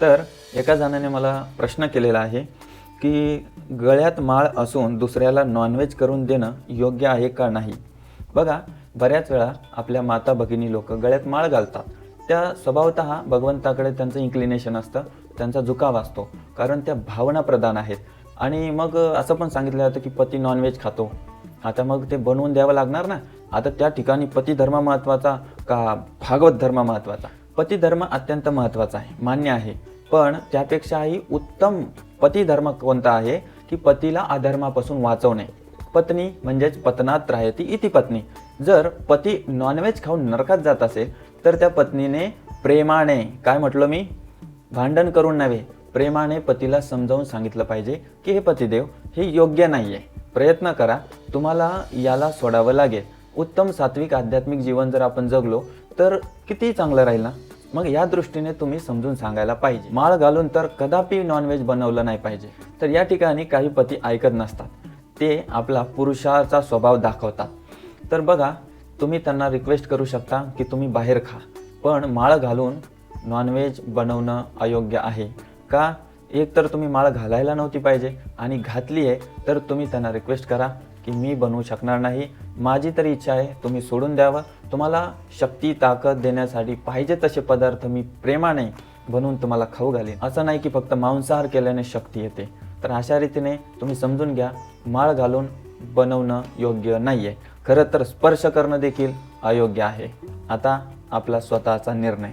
तर एका जणाने मला प्रश्न केलेला आहे की गळ्यात माळ असून दुसऱ्याला नॉनव्हेज करून देणं योग्य आहे का नाही. बघा, बऱ्याच वेळा आपल्या माता भगिनी लोक गळ्यात माळ घालतात. त्या स्वभावतः भगवंताकडे त्यांचं इन्क्लिनेशन असतं, त्यांचा झुकाव असतो, कारण त्या भावना प्रधान आहेत. आणि मग असं पण सांगितलं जातं की पती नॉनव्हेज खातो, आता मग ते बनवून द्यावं लागणार ना. आता त्या ठिकाणी पती धर्म महत्त्वाचा का भागवत धर्म महत्त्वाचा? पती धर्म अत्यंत महत्त्वाचा आहे, मान्य आहे, पण त्यापेक्षाही उत्तम पती धर्म कोणता आहे की पतीला अधर्मापासून वाचवणे. पत्नी म्हणजेच पतनात राहती इति पत्नी. जर पती नॉनव्हेज खाऊन नरकात जात असेल तर त्या पत्नीने प्रेमाने, काय म्हटलं मी, भांडण करून नव्हे, प्रेमाने पतीला समजावून सांगितलं पाहिजे की हे पतिदेव, हे योग्य नाही आहे, प्रयत्न करा, तुम्हाला याला सोडावं लागेल. उत्तम सात्विक आध्यात्मिक जीवन जर आपण जगलो तर किती चांगलं राहील ना. मग या दृष्टीने तुम्ही समजून सांगायला पाहिजे. माळ घालून तर कदापि नॉनव्हेज बनवलं नाही पाहिजे. तर या ठिकाणी काही पती ऐकत नसतात, ते आपला पुरुषाचा स्वभाव दाखवतात. तर बघा, तुम्ही त्यांना रिक्वेस्ट करू शकता की तुम्ही बाहेर खा, पण माळ घालून नॉनव्हेज बनवणं अयोग्य आहे का? एक तर तुम्ही माळ घालायला नव्हती पाहिजे, आणि घातली आहे तर तुम्ही त्यांना रिक्वेस्ट करा की मी बनवू शकणार नाही, माझी तरी इच्छा आहे, तुम्ही सोडून द्यावं. तुम्हाला शक्ती ताकद देण्यासाठी पाहिजे तसे पदार्थ मी प्रेमाने बनवून तुम्हाला खाऊ घालीन. असं नाही की फक्त मांसाहार केल्याने शक्ती येते. तर अशा रीतीने तुम्ही समजून घ्या, माळ घालून बनवणं योग्य नाही आहे. खरं तर स्पर्श करणं देखील अयोग्य आहे. आता आपला स्वतःचा निर्णय.